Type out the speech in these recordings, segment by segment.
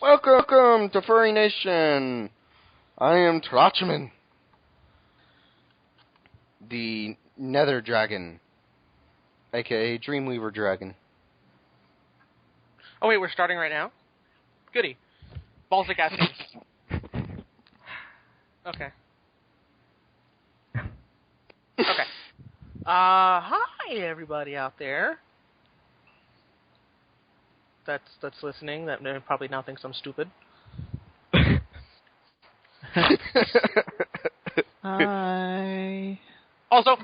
Welcome to Furry Nation. I am Traumnehmen, the Nether Dragon, aka Dreamweaver Dragon. Oh wait, we're starting right now? Goody. Baltic asking. Okay. Okay. Hi everybody out there. That's listening. That probably now thinks I'm stupid. Hi. Also.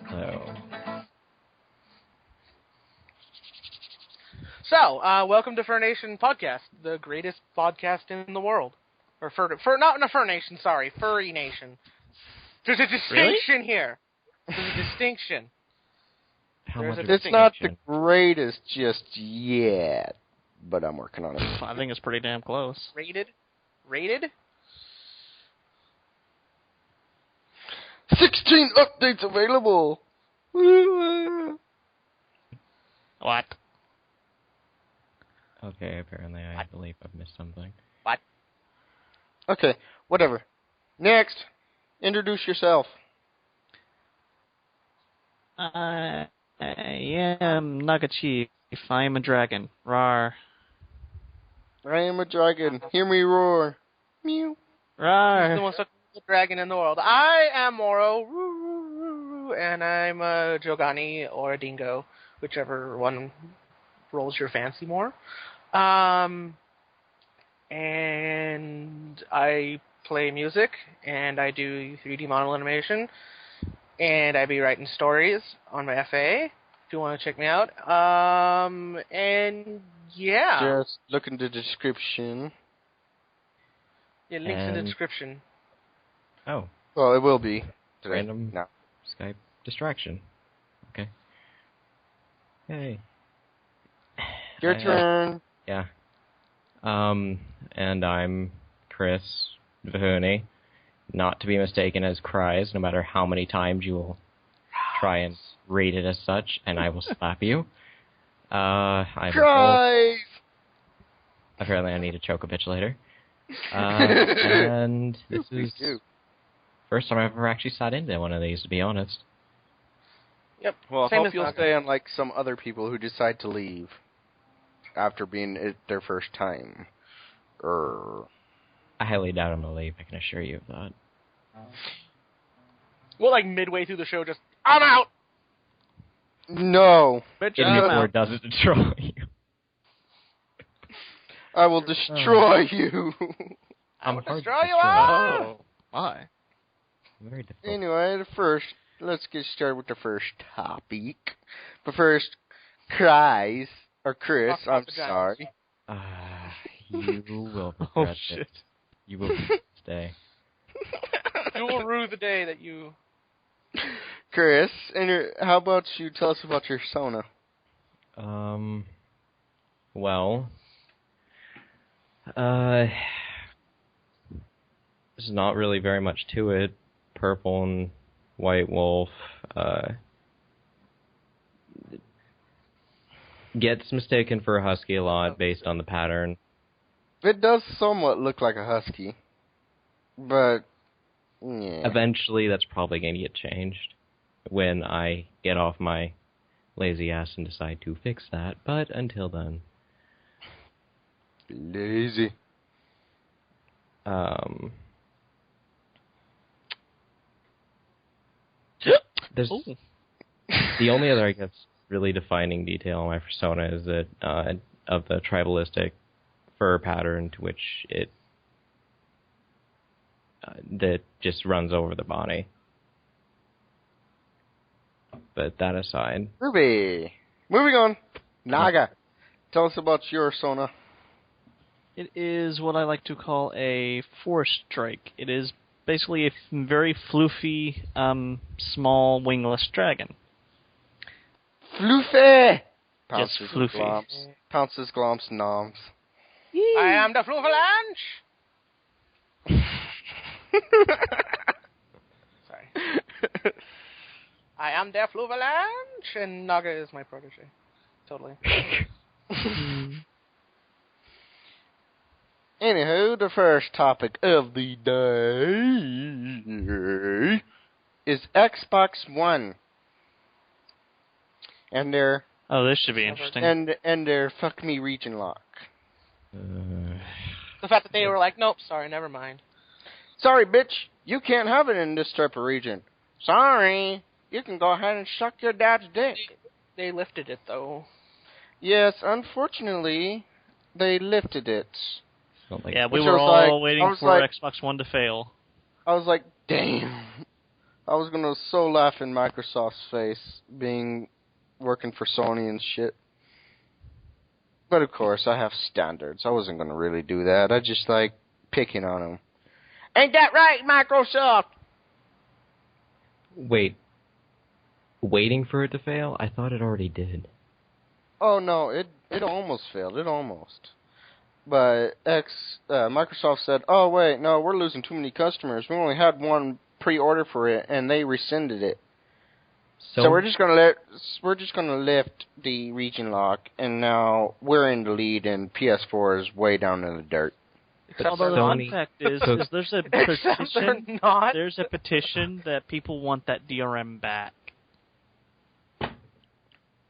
Hello. So, welcome to Fur Nation Podcast, the greatest podcast in the world. Or not Fur Nation, sorry, Furry Nation. There's a distinction here. There's a distinction. It's not the greatest just yet, but I'm working on it. I think it's pretty damn close. Rated? 16 updates available! What? Okay, apparently I believe I've missed something. What? Okay, whatever. Next, introduce yourself. I am Naga Chief. I am a dragon. Rawr. I am a dragon. Hear me roar. Mew. Rawr. He's the most successful dragon in the world. I am Moro, and I'm a Jogani or a Dingo, whichever one rolls your fancy more. And I play music, and I do 3D model animation, and I be writing stories on my FA, if you want to check me out. And yeah. Just look in the description. Yeah, links in the description. Oh. Well, it will be today. Random No. Skype distraction. Okay. Hey. Your turn. Yeah. And I'm Krys Vahuni, not to be mistaken as Krys, no matter how many times you will try and read it as such, and I will slap you. Krys! Apparently I need to choke a bitch later. And this is first time I've ever actually sat into one of these, to be honest. Yep. Well, I Same hope as you'll Naga. stay unlike some other people who decide to leave after being it their first time. I highly doubt I'm going to leave, I can assure you of that. Well, like midway through the show, just, I'm out! No. Bitch, Get me before it doesn't destroy you. I will destroy you. I will hard to destroy you destroy. all! Oh, my. Very difficult. Anyway, let's get started with the first topic. But first, Krys, or Krys, I'm sorry. You will regret Oh, it. shit. You will regret this day. You will rue the day that you... Krys, how about you tell us about your sauna? Well, there's not really very much to it. Purple and white wolf, gets mistaken for a husky a lot based on the pattern. It does somewhat look like a husky, but yeah. Eventually, that's probably going to get changed when I get off my lazy ass and decide to fix that. But until then, lazy. There's the only other, I guess, really defining detail in my persona is that of the tribalistic fur pattern to which it that just runs over the body. But that aside, Ruby. Moving on. Naga, tell us about your sauna. it is what I like to call a forest strike. It is basically a very floofy, small wingless dragon. Floofy! Just floofy. Pounces, glomps, noms. I am the Floofalanche! Sorry. I am the Floofalanche, and Naga is my protege. 'Cause, Totally. Anywho, the first topic of the day is Xbox One. And their... Oh, this should be interesting. And their fuck me region lock. The fact that they were like, nope, sorry, never mind. Sorry, bitch, you can't have it in this type of region. Sorry, you can go ahead and suck your dad's dick. They lifted it, though. Yes, unfortunately, they lifted it. Yeah, we were all waiting for Xbox One to fail. I was like, damn. I was going to so laugh in Microsoft's face, working for Sony and shit. But of course, I have standards. I wasn't going to really do that. I just like picking on them. Ain't that right, Microsoft? Wait. Waiting for it to fail? I thought it already did. Oh, no, it almost failed. It almost. But Microsoft said, oh, wait, no, we're losing too many customers. We only had one pre-order for it, and they rescinded it. So we're just gonna lift the region lock, and now we're in the lead, and PS4 is way down in the dirt. Although the fun fact is there's a petition. There's a petition that people want that DRM back.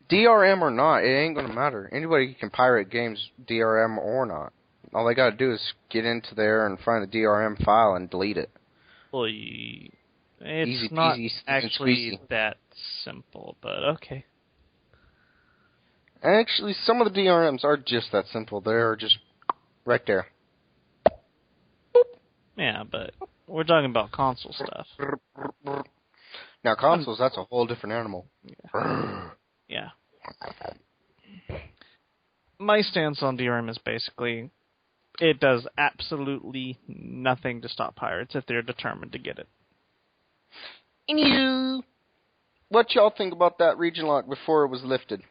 DRM or not, it ain't gonna matter. Anybody can pirate games, DRM or not. All they gotta do is get into there and find the DRM file and delete it. Well, it's not actually that simple, but okay. Actually, some of the DRMs are just that simple. They're just right there. Yeah, but we're talking about console stuff. Now, consoles, that's a whole different animal. Yeah. My stance on DRM is basically it does absolutely nothing to stop pirates if they're determined to get it. Anywho, what y'all think about that region lock before it was lifted?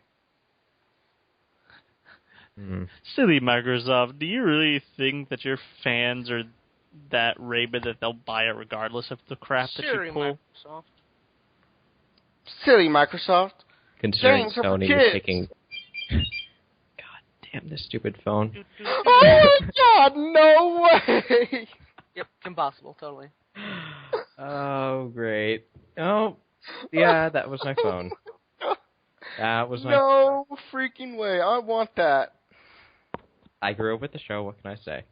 Silly Microsoft, do you really think that your fans are that rabid that they'll buy it regardless of the crap that you pull? Microsoft. Silly Microsoft. Considering Sony is taking... God damn this stupid phone. Oh my god, no way! Yep, impossible, totally. Oh, great. Oh, yeah, that was my phone. That was my... No freaking way, I want that. I grew up with the show, what can I say?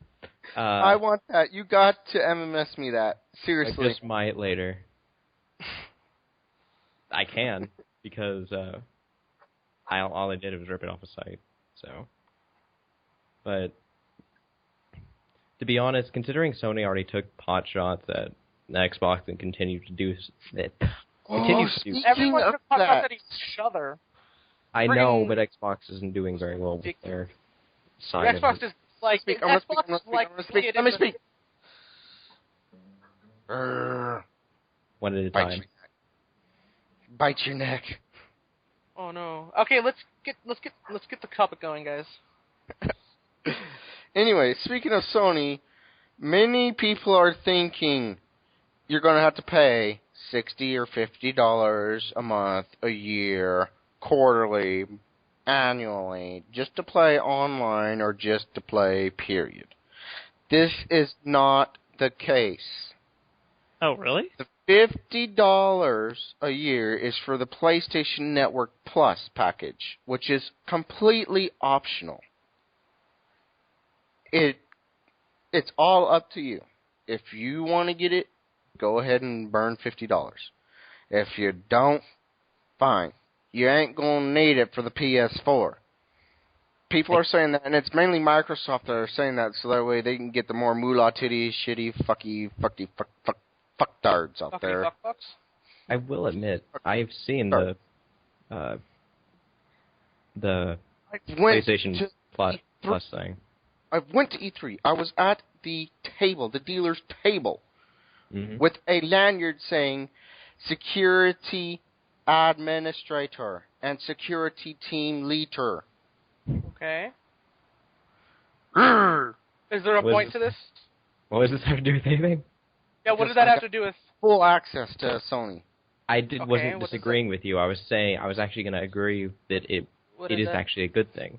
I want that. You got to MMS me that. Seriously. I just might later. I can, because all I did was rip it off a site. So, but to be honest, considering Sony already took pot shots at Xbox and continues to do it, everyone took pot shots at each other. I know, but Xbox isn't doing very well with their side. Xbox is like Let me speak. One at a time. Bite your neck. Oh no. Okay, let's get the topic going, guys. Anyway, speaking of Sony, many people are thinking you're going to have to pay $60 or $50 a month, a year, quarterly, annually, just to play online or just to play, period. This is not the case. Oh, really? The $50 a year is for the PlayStation Network Plus package, which is completely optional. It's all up to you. If you want to get it, go ahead and burn $50. If you don't, fine. You ain't going to need it for the PS4. People are saying that, and it's mainly Microsoft that are saying that, so that way they can get the more moolah titty, shitty, fucktards out there. I will admit, I've seen the PlayStation Plus thing. I went to E3. I was at the table, the dealer's table, with a lanyard saying security administrator and security team leader. Okay. Is there a point to this? What does this have to do with anything? Yeah, what does that have to do with... Full access to Sony. Wasn't disagreeing with you. I was saying, I was actually going to agree that it is actually a good thing.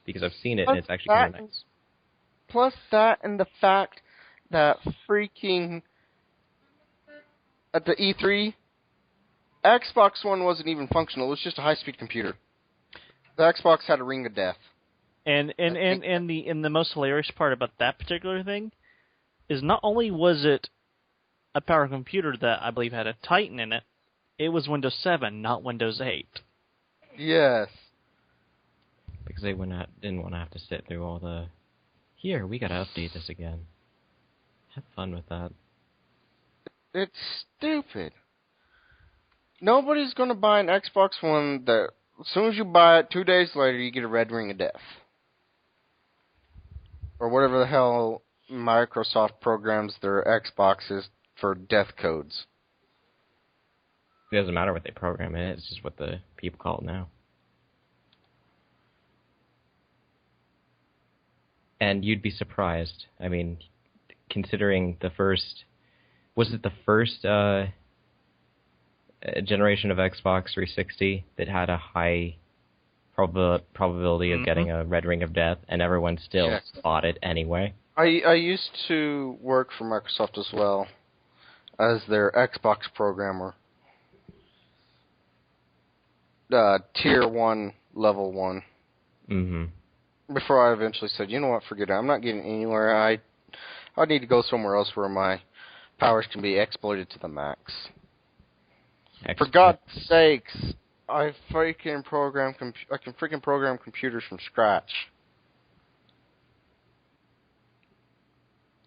Because I've seen it, and it's actually kind of nice. plus that and the fact that freaking at the E3, Xbox One wasn't even functional. It was just a high-speed computer. The Xbox had a ring of death. And the most hilarious part about that particular thing is not only was it a power computer that I believe had a Titan in it, it was Windows 7, not Windows 8. Yes. Because they didn't want to have to sit through all the, here, we gotta update this again. Have fun with that. It's stupid. Nobody's going to buy an Xbox One that, as soon as you buy it, 2 days later, you get a red ring of death. Or whatever the hell Microsoft programs their Xboxes for death codes. It doesn't matter what they program in it, it's just what the people call it now. And you'd be surprised. I mean, considering the first... Was it the first generation of Xbox 360 that had a high probability of getting a red ring of death, and everyone still bought it anyway? I used to work for Microsoft as well as their Xbox programmer. Tier 1, level 1. Mm-hmm. Before I eventually said, you know what, forget it. I'm not getting anywhere. I need to go somewhere else where my powers can be exploited to the max. For God's sakes, I can freaking program computers from scratch.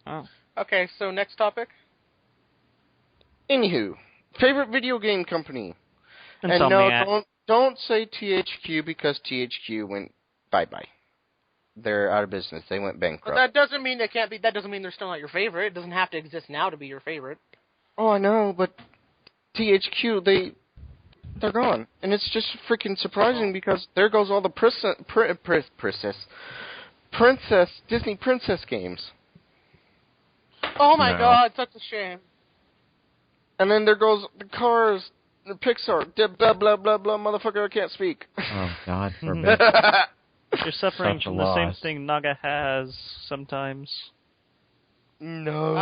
Oh. Okay, so next topic. Anywho, favorite video game company. And Insomniac. no, don't say THQ because THQ went bye-bye. They're out of business. They went bankrupt. But that doesn't mean they can't be. That doesn't mean they're still not your favorite. It doesn't have to exist now to be your favorite. Oh, I know, but THQ, they're gone, and it's just freaking surprising because there goes all the Disney princess games. Oh my God, such a shame. And then there goes the Cars, the Pixar, blah blah blah blah. Motherfucker, I can't speak. Oh God forbid. You're suffering Such a from the same loss. thing Naga has sometimes. No.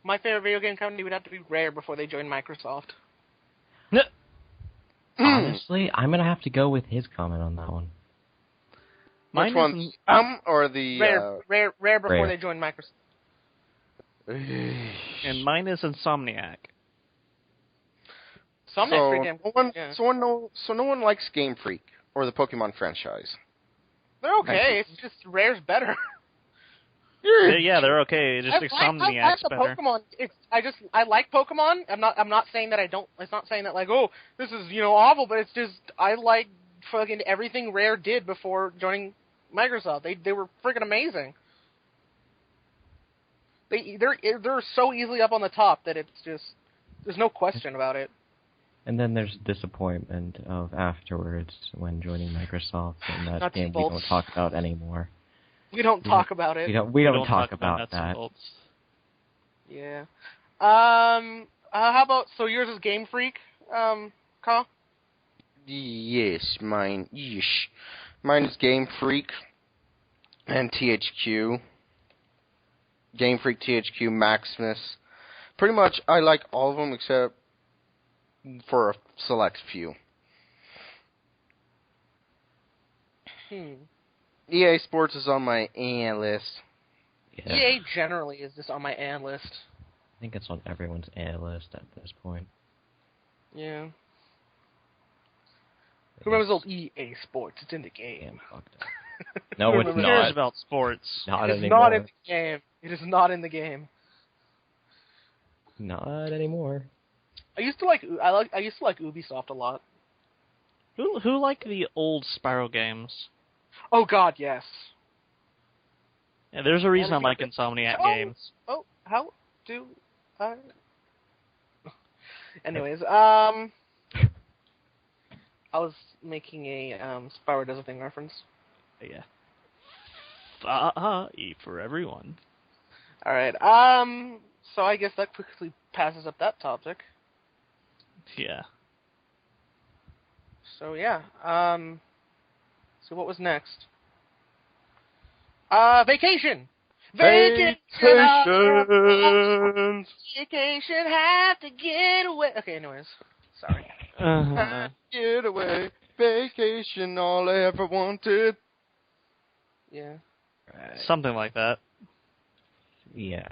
My favorite video game company would have to be Rare before they joined Microsoft. Honestly, I'm gonna have to go with his comment on that one. Which one? Or the Rare before Rare. they joined Microsoft. And mine is Insomniac. So no one likes Game Freak or the Pokemon franchise. they're okay. It's just Rare's better. They're okay. Just Insomniac's I better. Pokemon. I like Pokemon. I'm not saying that I don't. It's not saying that like, oh, this is awful. But it's just I like fucking everything Rare did before joining Microsoft. They were freaking amazing. They're so easily up on the top that it's just there's no question about it. And then there's disappointment of afterwards when joining Microsoft and that Nuts game and we bolts. don't talk about anymore. We don't talk about it. We don't talk about about nuts and that. bolts. Yeah. How about yours is Game Freak, Kyle? Yes, mine. Yeesh. Mine is Game Freak and THQ. Game Freak, THQ, Maximus. Pretty much, I like all of them except for a select few. EA Sports is on my list. Yeah. EA generally is just on my list. I think it's on everyone's list at this point. Yeah. Who remembers old EA Sports? It's in the game. Damn fucked up. No, it's Who cares not. about sports? Not It is anymore. not in the game. It is not in the game. Not anymore. I used to like Ubisoft a lot. Who like the old Spyro games? Oh God, yes. Yeah, there's a reason I And like Insomniac games. Oh, how do I? Anyways, I was making a Spyro Does a Thing reference. Yeah. E for everyone. All right. So I guess that quickly passes up that topic. Yeah. So yeah. So what was next? Vacation. Vacations. Vacation, have to get away. Okay, anyways. Sorry. Get away. Vacation, all I ever wanted. Yeah. Something like that. Yeah.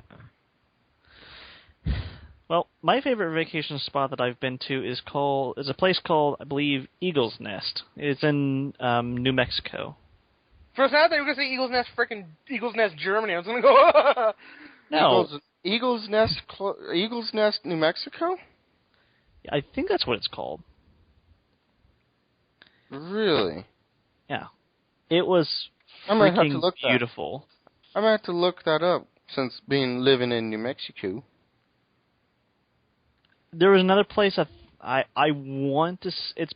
Well, my favorite vacation spot that I've been to is a place called, I believe, Eagle's Nest. It's in New Mexico. For a second, they were going to say Eagle's Nest, Germany. I was going to go, No. Eagle's Nest, New Mexico? I think that's what it's called. Really? Yeah. It was freaking beautiful. I'm going to have to look that up, since living in New Mexico. There was another place I want to. It's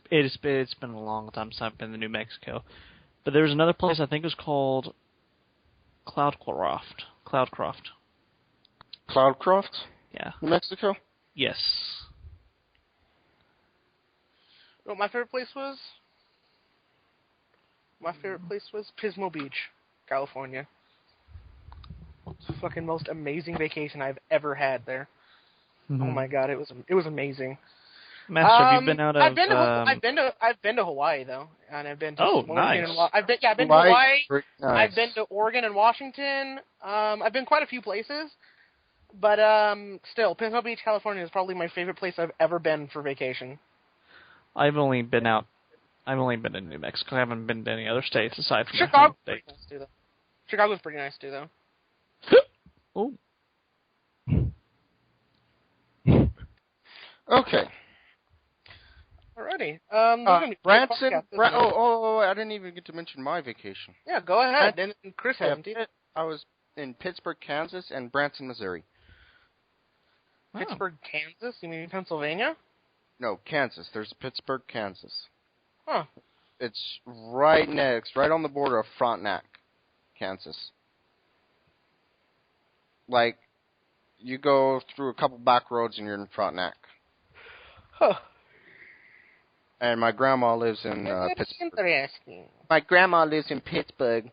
been a long time since I've been to New Mexico, but there was another place I think it was called Cloudcroft. Cloudcroft? Yeah. New Mexico? Yes. what my favorite place was? My favorite place was Pismo Beach, California. It's the fucking most amazing vacation I've ever had there. Mm-hmm. Oh my god, it was amazing. Master, have you been out of? I've been to Hawaii though, and I've been to Oregon nice. I've been to Hawaii. Nice. I've been to Oregon and Washington. I've been quite a few places, but still, Pismo Beach, California is probably my favorite place I've ever been for vacation. I've only been in New Mexico. I haven't been to any other states aside from Chicago. my home state. Nice too, though. Chicago's pretty nice too, though. Oh. Okay. Alrighty. Branson. I didn't even get to mention my vacation. Yeah, go ahead. And Chris hasn't. I was in Pittsburgh, Kansas, and Branson, Missouri. Pittsburgh, Kansas? You mean Pennsylvania? No, Kansas. There's Pittsburgh, Kansas. Huh. It's right on the border of Frontenac, Kansas. Like, you go through a couple back roads and you're in Frontenac. Huh. And my grandma lives in Pittsburgh. Interesting. My grandma lives in Pittsburgh.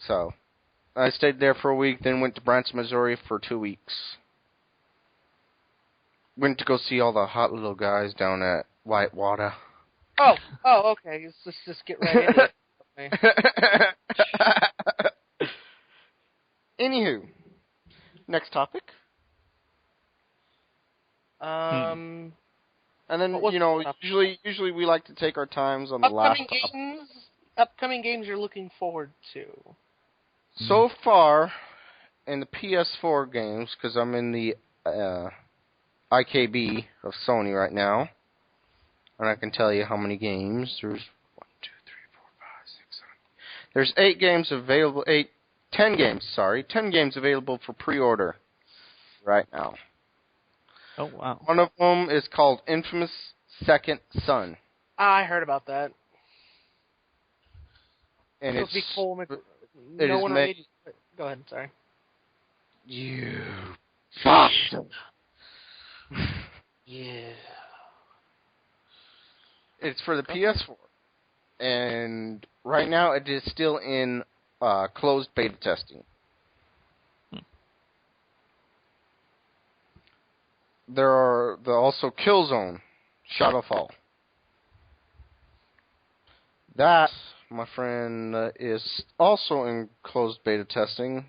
So, I stayed there for a week, then went to Branson, Missouri for 2 weeks. Went to go see all the hot little guys down at Whitewater. Oh, okay. Let's just get right into it. Anywho, next topic. And then, usually we like to take our times on the last topic. Upcoming games you're looking forward to. So far, in the PS4 games, because I'm in the IKB of Sony right now, and I can tell you how many games. There's 8 games available. 10 games available for pre-order right now. Oh wow! One of them is called Infamous Second Son. I heard about that. And it's Go ahead. Sorry. You bastard. Yeah. It's for the PS4, and right now it is still in closed beta testing. There are also Killzone, Shadowfall. That, my friend, is also in closed beta testing,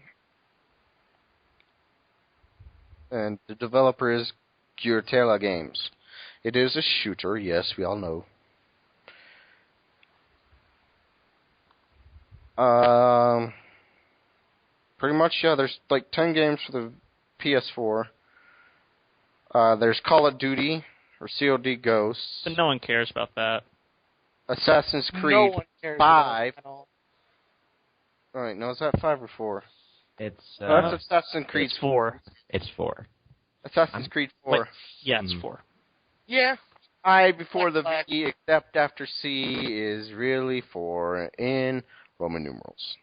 and the developer is Guertella Games. It is a shooter, yes, we all know. Pretty much, yeah, there's like 10 games for the PS4. There's Call of Duty, or COD Ghosts. But no one cares about that. Assassin's Creed No one cares 5. at all. Alright, no, is that 5 or 4? It's That's Assassin's Creed. It's 4. It's 4. Assassin's Creed 4. Wait, yeah, it's 4. Yeah. I before the V, except after C is really 4 in Roman numerals.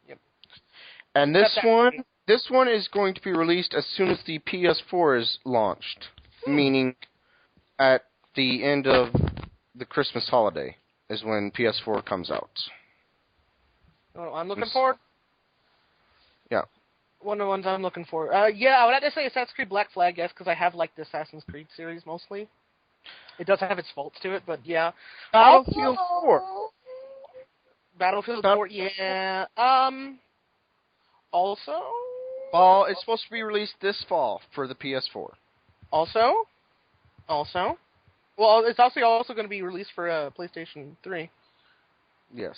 Yep. And this one is going to be released as soon as the PS4 is launched, meaning at the end of the Christmas holiday is when PS4 comes out. Oh, I'm looking forward. Yeah. One of the ones I'm looking for. Yeah, I would have to say Assassin's Creed Black Flag, yes, because I have liked the Assassin's Creed series mostly. It does have its faults to it, but yeah. Battlefield 4. Battlefield 4, yeah. Also? Fall. It's supposed to be released this fall for the PS4. Also? Well, it's also going to be released for PlayStation 3. Yes.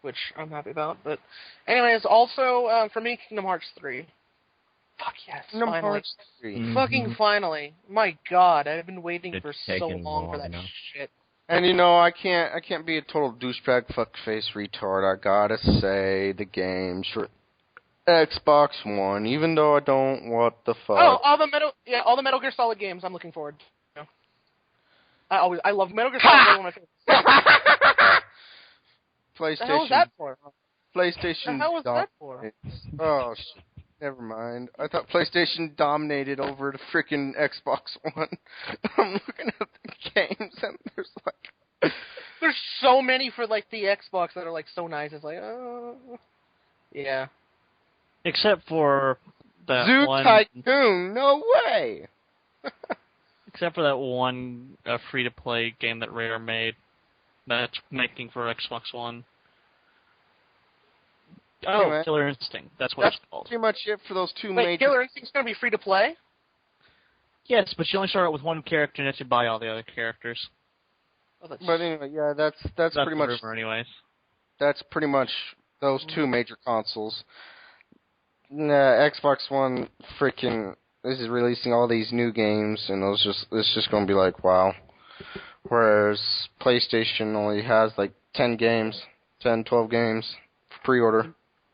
Which I'm happy about. But anyways, also, for me, Kingdom Hearts 3. Fuck yes, Kingdom finally. Hearts 3. Fucking finally. My God, I've been waiting It's for so taken long for long that enough. shit. And I can't be a total douchebag fuckface retard. I gotta say the games for Xbox One, even though I don't, what the fuck. Oh, all the Metal Gear Solid games I'm looking forward to. I love Metal Gear Solid. One of my favorites. PlayStation. The hell was that for? PlayStation. The hell was that for? Oh, shit. Never mind. I thought PlayStation dominated over the freaking Xbox One. I'm looking at the games and there's so many for like the Xbox that are like so nice. It's like, yeah. Except for that Zoo one. Tycoon. No way. Except for that one free-to-play game that Rare made that's making for Xbox One. Oh, man. Killer Instinct. That's what it's called. Pretty much it for those two Wait, major. Killer Instinct's gonna be free to play? Yes, but you only start out with one character and you have to buy all the other characters. Oh, that's... But anyway, yeah, that's pretty much. Rumor anyways. That's pretty much those two major consoles. Xbox One freaking is releasing all these new games, and it's just going to be like, wow. Whereas PlayStation only has like 10 games, 10, 12 games for pre-order. Of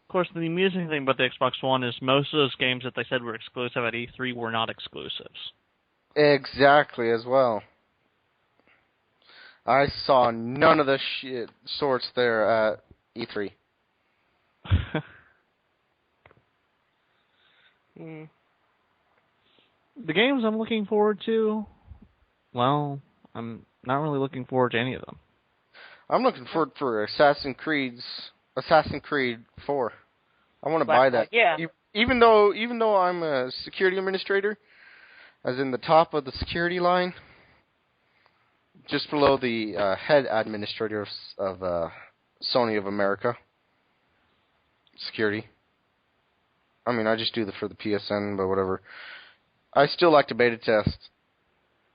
course, the amusing thing about the Xbox One is most of those games that they said were exclusive at E3 were not exclusives. Exactly, as well. I saw none of the shit sorts there at E3. The games I'm looking forward to, well, I'm not really looking forward to any of them. I'm looking forward for Assassin's Creed 4. I want to buy that. Yeah. Even though I'm a security administrator, as in the top of the security line, just below the head administrator of Sony of America security. I mean, I just do for the PSN, but whatever. I still like to beta test,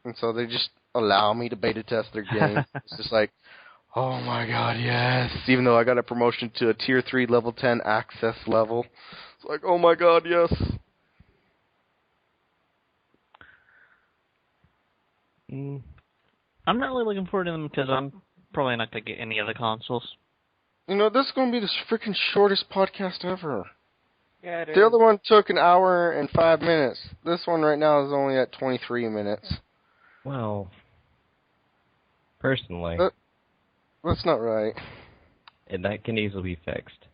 and so they just allow me to beta test their game. It's just like, oh my god, yes! Even though I got a promotion to a Tier 3 Level 10 access level. It's like, oh my god, yes! I'm not really looking forward to them because I'm probably not going to get any of the consoles. This is going to be the freaking shortest podcast ever. Yeah, it is. The other one took an hour and 5 minutes. This one right now is only at 23 minutes. Well, personally, That's not right. and that can easily be fixed.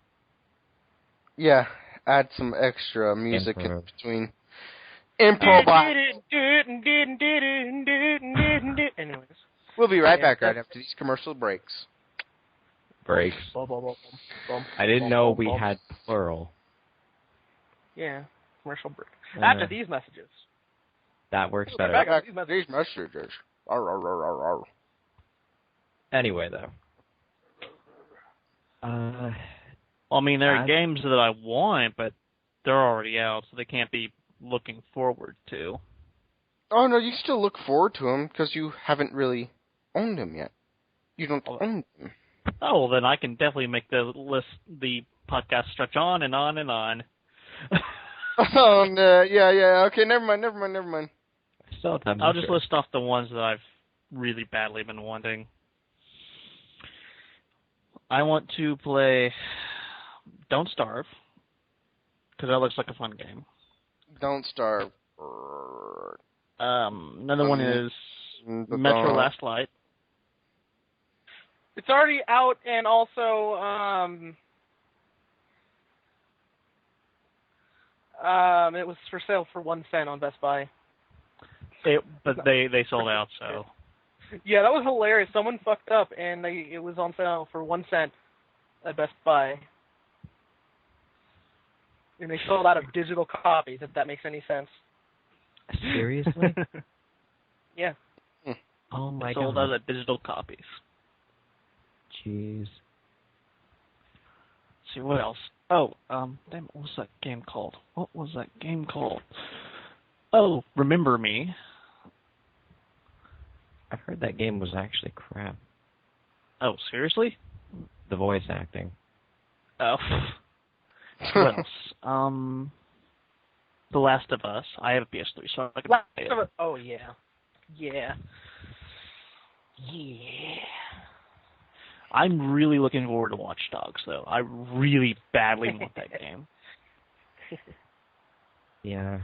Yeah, add some extra music in Improv. between. Improvise. Anyways. We'll be right back that's- right after these commercial breaks. Breaks. I didn't know we had plural. Yeah, commercial break. After these messages. That works We'll be better. back after Back these messages. Arr, arr, arr, arr, arr. Anyway, though. Well, I mean, there are games that I want, but they're already out, so they can't be looking forward to. Oh, no, you still look forward to them because you haven't really owned them yet. You don't own them. Oh, well, then I can definitely make the podcast stretch on and on and on. Oh, no, yeah, okay, never mind. I still have I'll just list off the ones that I've really badly been wanting. I want to play Don't Starve, because that looks like a fun game. Don't Starve. Another one is Metro Last Light. It's already out, and also, it was for sale for 1 cent on Best Buy. But they sold out, so. Yeah, that was hilarious. Someone fucked up, and it was on sale for 1 cent. at Best Buy. And they sold out of digital copies, if that makes any sense. Seriously? Yeah. Oh my god. Sold out of digital copies. Jeez. Let's see what else. Oh, damn, what was that game called? Oh, Remember Me. I've heard that game was actually crap. Oh, seriously? The voice acting. Oh. What else? The Last of Us. I have a PS3, so I can play it. Oh, yeah. Yeah. I'm really looking forward to Watch Dogs, though. I really badly want that game. Yeah.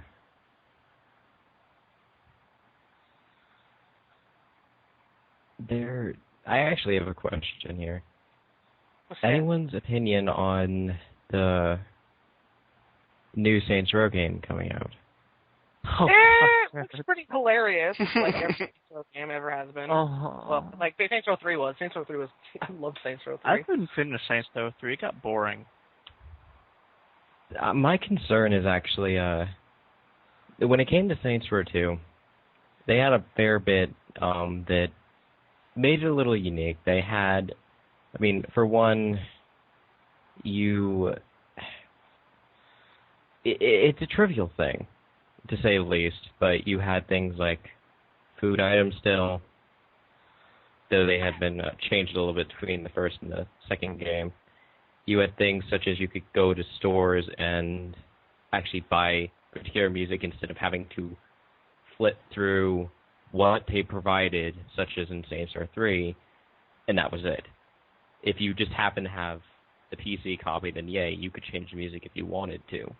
I actually have a question here. What's that? Anyone's opinion on the new Saints Row game coming out? Oh, It's pretty hilarious, like every Saints Row game ever has been. Well, like Saints Row 3 was. Saints Row 3 was. I loved Saints Row 3. I couldn't finish Saints Row 3. It got boring. My concern is actually, when it came to Saints Row 2, they had a fair bit that made it a little unique. They had, I mean, for one, it's a trivial thing, to say the least, but you had things like food items still, though they had been changed a little bit between the first and the second game. You had things such as you could go to stores and actually buy particular music instead of having to flip through what they provided, such as in Saints Row 3, and that was it. If you just happen to have the PC copy, then yay, you could change the music if you wanted to.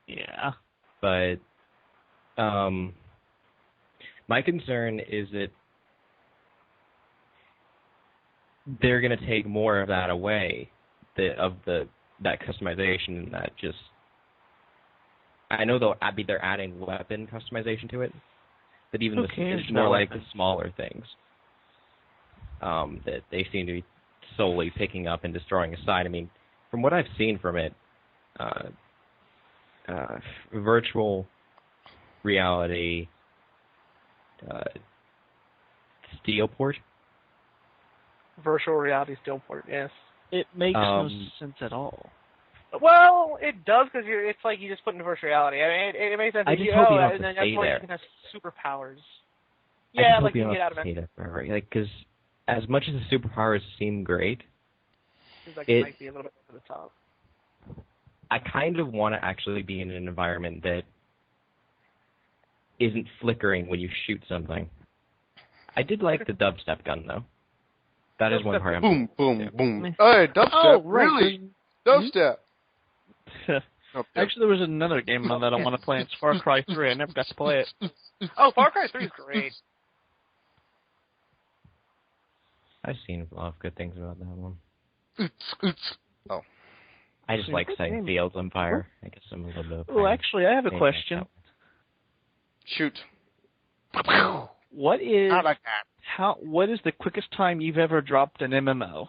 Yeah. But my concern is that they're going to take more of that away, that customization, and that just... I know they're adding weapon customization to it, but even it's more like the smaller things that they seem to be solely picking up and destroying aside. I mean, from what I've seen from it, virtual reality, Steelport. Virtual reality Steelport, yes. It makes no sense at all. Well, it does, because it's like you just put into virtual reality. I mean, it makes sense. I just hope you don't have and to then stay that's why there. you can have superpowers. I Yeah, just like hope you you don't get out have of to it. stay there forever. Like, because as much as the superpowers seem great, Seems like it might be a little bit over the top. I kind of want to actually be in an environment that isn't flickering when you shoot something. I did like the dubstep gun, though. That is one part I'm... Boom, boom, boom. Hey, dubstep, Oh, right. really? Dubstep. Actually, there was another game that I want to play. It's Far Cry 3. I never got to play it. Oh, Far Cry 3 is great. I've seen a lot of good things about that one. Oh. I just like setting fields on fire. I guess I'm a little bit... Oh, actually, I have a question. Shoot. What is Not like that. What is the quickest time you've ever dropped an MMO?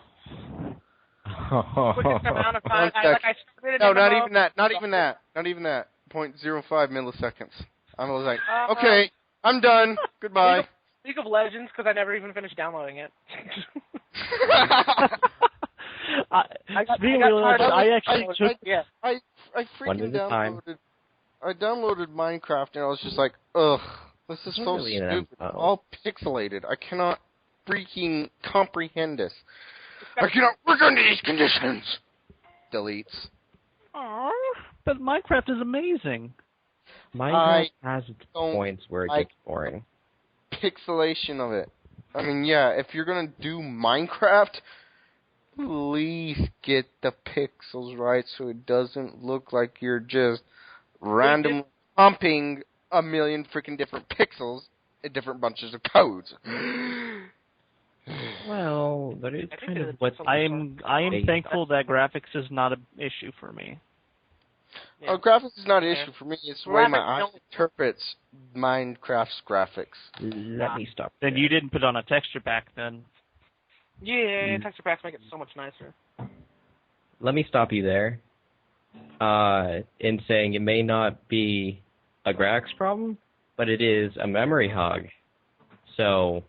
Quickest amount of time. I started No, an not MMO. even that. Not even that. Not even that. 0.05 milliseconds. I was like, Uh-huh. okay, I'm done. Goodbye. League of Legends, because I never even finished downloading it. I actually took... Yeah. I freaking downloaded Minecraft and I was just like, ugh, this is so really an stupid. MMO. All pixelated. I cannot freaking comprehend this. I cannot work under these conditions. Deletes. Aww, but Minecraft is amazing. Minecraft has its don't points where it like gets boring. Pixelation of it. I mean, yeah, if you're gonna do Minecraft, please get the pixels right so it doesn't look like you're just randomly pumping a million freaking different pixels in different bunches of codes. Well, that is kind of what I am thankful that graphics is not an issue for me. Yeah. Graphics is not an issue for me. It's the way my eye don't- interprets Minecraft's graphics. Let me stop. Then you didn't put on a texture pack then. Yeah, texture packs make it so much nicer. let me stop you there. In saying it may not be a graphics problem, but it is a memory hog. So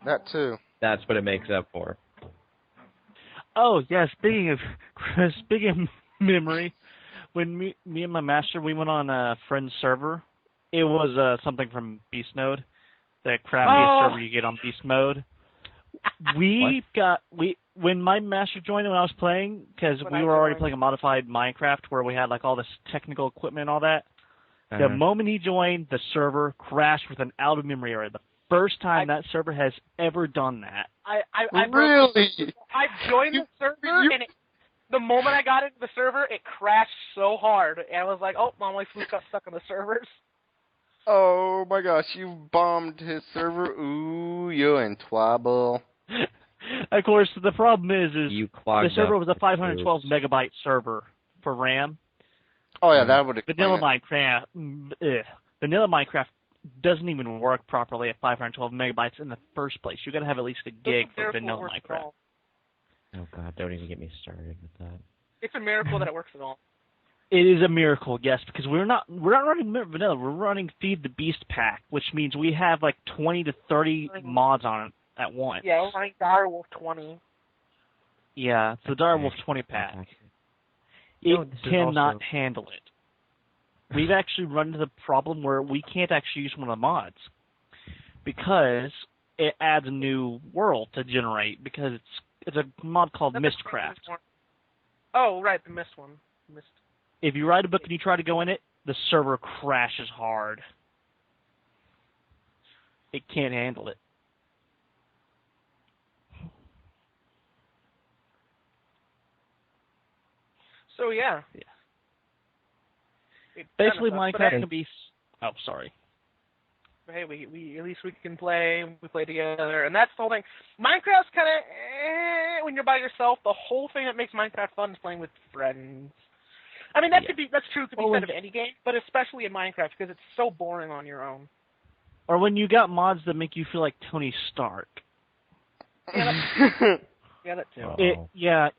That too. that's what it makes up for. Oh yeah, speaking of memory, when me and my master we went on a friend's server, it was something from Beast Mode, the crappiest server you get on Beast Mode. When my master joined when I was playing, because we were already playing a modified Minecraft where we had like all this technical equipment and all that. The moment he joined, the server crashed with an out of memory error. The first time that server has ever done that. Really? I joined the server, and the moment I got into the server, it crashed so hard, and I was like, "Oh, my fluke got stuck on the servers." Oh my gosh, you bombed his server. Ooh, you're in trouble. Of course, the problem is the server was a 512 tubes. megabyte server for RAM. Oh yeah, that would explain Vanilla Minecraft doesn't even work properly at 512 megabytes in the first place. You got to have at least a gig for vanilla Minecraft. Oh god, don't even get me started with that. It's a miracle that it works at all. It is a miracle, yes, because we're not running vanilla. We're running Feed the Beast pack, which means we have like 20 to 30 mods on it at once. Yeah, we're running Direwolf 20. Yeah, it's the Direwolf 20 pack. It cannot handle it. We've actually run into the problem where we can't actually use one of the mods because it adds a new world to generate because it's a mod called Mistcraft. Oh, right, the Mist one. Mist. If you write a book and you try to go in it, the server crashes hard. It can't handle it. So yeah. Basically, Minecraft can be. Oh, sorry. Hey, we at least we can play. We play together, and that's the whole thing. Minecraft's kind of when you're by yourself. The whole thing that makes Minecraft fun is playing with friends. I mean, that's true. Could be said of any game, but especially in Minecraft because it's so boring on your own. Or when you got mods that make you feel like Tony Stark. Yeah, that too.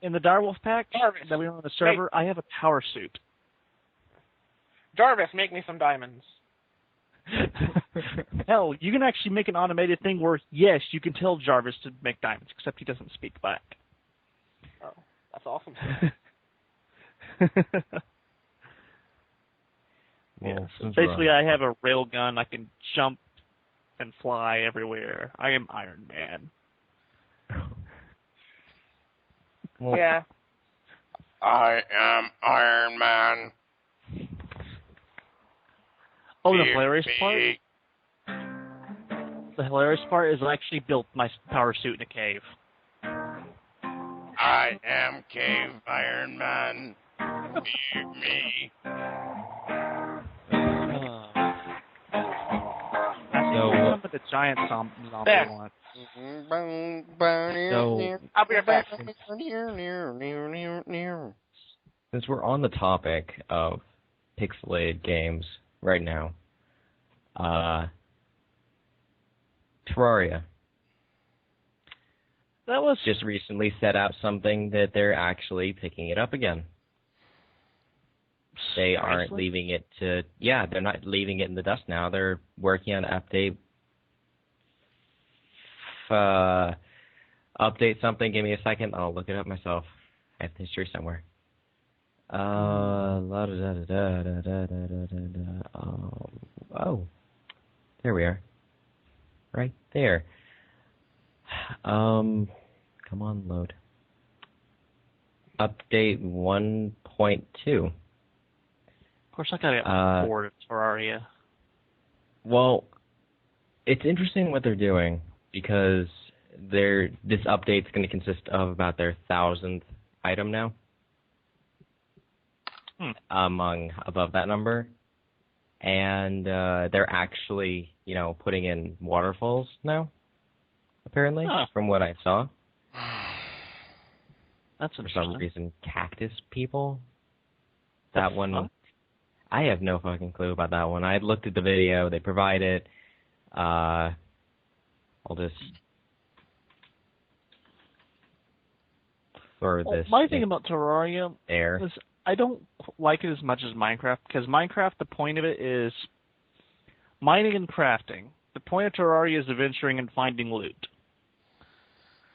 In the Direwolf pack Jarvis, that we run on the server, I have a power suit. Jarvis, make me some diamonds. Hell, you can actually make an automated thing where, yes, you can tell Jarvis to make diamonds, except he doesn't speak back. Oh, that's awesome. Basically, I have a railgun. I can jump and fly everywhere. I am Iron Man. Yeah. I am Iron Man. Oh, the hilarious part? The hilarious part is I actually built my power suit in a cave. I am Cave Iron Man. Fear me. Some of the giant zombie ones. I'll be right back. Since we're on the topic of pixelated games right now, Terraria. That was just recently set out something that they're actually picking it up again. They aren't leaving it to... Yeah, they're not leaving it in the dust now. They're working on update something. Give me a second. I'll look it up myself. I have the history somewhere. Oh. There we are. Right there. Come on, load. Update 1.2. Of course, I gotta get bored of Terraria. Well, it's interesting what they're doing because this update's going to consist of about their 1,000th item now. Above that number, and they're actually, putting in waterfalls now. Apparently, from what I saw. That's for some reason, cactus people. That one, I have no fucking clue about that one. I looked at the video they provided. I'll just. for this. My thing about Terraria air. is I don't like it as much as Minecraft, because Minecraft, the point of it is mining and crafting. The point of Terraria is adventuring and finding loot.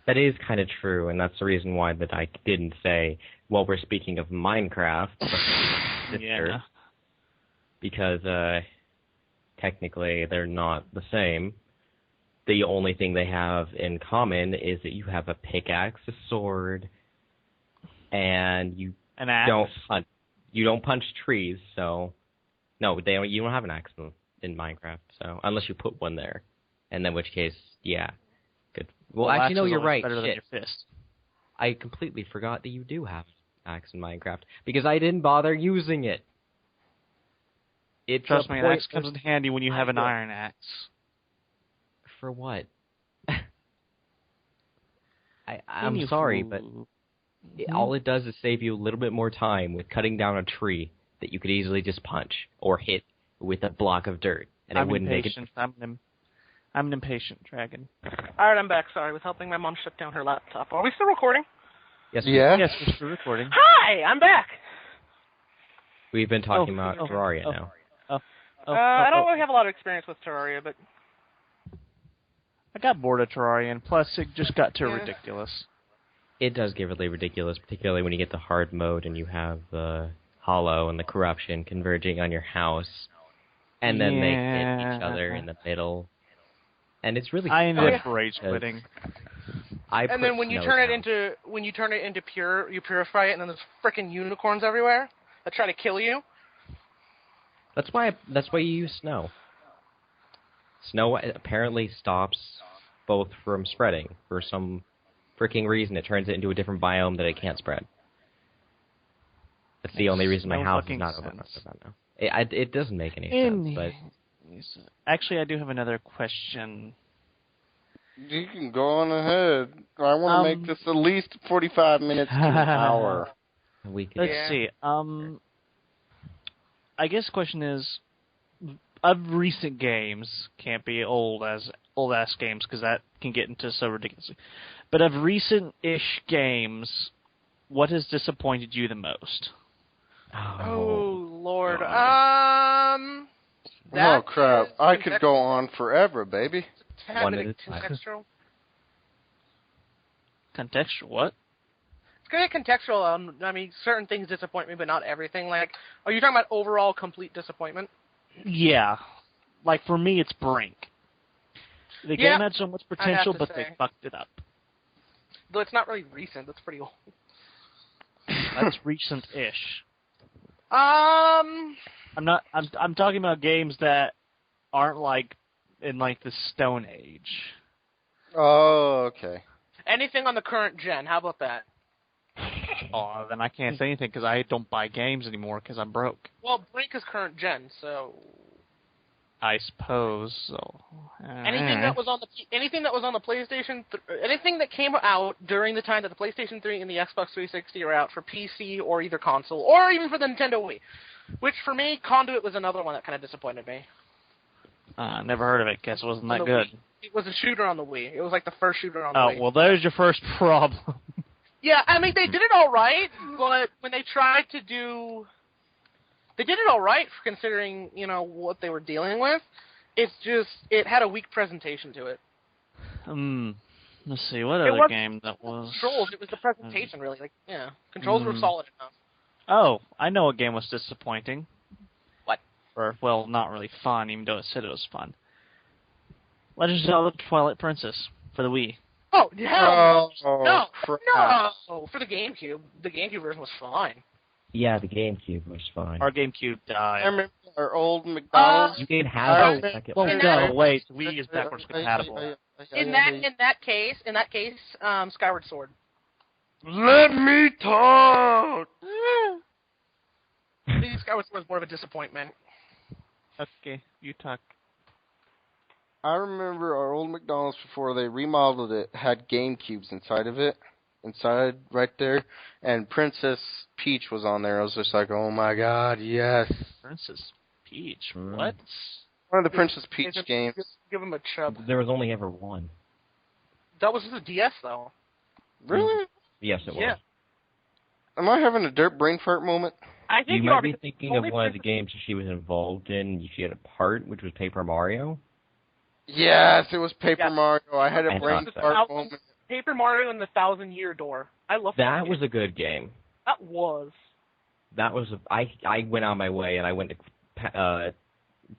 That is kind of true, and that's the reason why that I didn't say, well, we're speaking of Minecraft, Yeah. because technically they're not the same. The only thing they have in common is that you have a pickaxe, a sword, and you An axe. don't punch trees. So no, you don't have an axe in Minecraft. So unless you put one there, and then in which case, yeah, good. Well, actually, no, you're right. Better than Shit. your fist. I completely forgot that you do have an axe in Minecraft because I didn't bother using it. Trust me, an axe comes in handy when you have an iron axe. For what? I'm sorry, but all it does is save you a little bit more time with cutting down a tree that you could easily just punch or hit with a block of dirt, and it wouldn't make it. I'm an impatient dragon. Alright, I'm back. Sorry, I was helping my mom shut down her laptop. Are we still recording? Yes, Yeah. Yes, we're still recording. Hi, I'm back. we've been talking about Terraria now. I don't really have a lot of experience with Terraria, but I got bored of Terraria, and plus it just got too ridiculous. It does get really ridiculous, particularly when you get to hard mode and you have the hollow and the corruption converging on your house, and then they hit each other in the middle. And it's really I ended up rage quitting. and then when you turn it into pure, you purify it, and then there's frickin' unicorns everywhere that try to kill you. That's why you use snow. Snow apparently stops both from spreading. For some freaking reason, it turns it into a different biome that it can't spread. That's the only reason my house is not overrun right now. It doesn't make any sense, but... Actually, I do have another question. You can go on ahead. I want to make this at least 45 minutes to an hour. Let's see. I guess the question is, of recent games, can't be old-ass games, because that can get into so ridiculously. But of recent-ish games, what has disappointed you the most? Oh Lord. Oh, crap. I could go on forever, baby. One at a time. Contextual. Contextual, what? It's going to be contextual. I mean, certain things disappoint me, but not everything. Like, are you talking about overall complete disappointment? Yeah. Like, for me, it's Brink. The game had so much potential, but they fucked it up. Though it's not really recent. That's pretty old. That's recent-ish. I'm talking about games that aren't like in like the Stone Age. Oh, okay. Anything on the current gen? How about that? Oh, then I can't say anything because I don't buy games anymore because I'm broke. Well, Brink is current gen, so I suppose so. anything that was on the PlayStation, anything that came out during the time that the PlayStation 3 and the Xbox 360 are out for PC or either console, or even for the Nintendo Wii. Which, for me, Conduit was another one that kind of disappointed me. Never heard of it. Guess it wasn't that good. Wii. It was a shooter on the Wii. It was like the first shooter on the Wii. Oh, well, there's your first problem. Yeah, I mean, they did it all right, but when they tried to do... They did it all right for considering, what they were dealing with. It's just, it had a weak presentation to it. Let's see, what other game that was... Controls, it was the presentation, really. Like, yeah, controls were solid enough. Oh, I know a game was disappointing. What? Or, well, not really fun, even though it said it was fun. Legend of Zelda Twilight Princess for the Wii. Oh, hell no! Crap. No! For the GameCube. The GameCube version was fine. Yeah, the GameCube was fine. Our GameCube died. I remember our old McDonald's. You can have a second Well, one. no, wait. Wii is backwards compatible. In that case, Skyward Sword. Let me talk! I think Skyward Sword was more of a disappointment. Okay, you talk. I remember our old McDonald's before they remodeled it had GameCubes inside of it. Inside, right there. And Princess Peach was on there. I was just like, oh my god, yes. Princess Peach? What? One of the Princess Peach games. Give him a chub. There was only ever one. That was the DS, though. Really? Yes, it was. Yeah. Am I having a dirt brain fart moment? I think You are, might be because thinking of one of the games that she was involved in. She had a part, which was Paper Mario. Yes, it was Paper Yeah. Mario. I had a I brain thought so. fart moment. Paper Mario and the 1,000-Year Door. I love that. That was a good game. That was. I went on my way and I went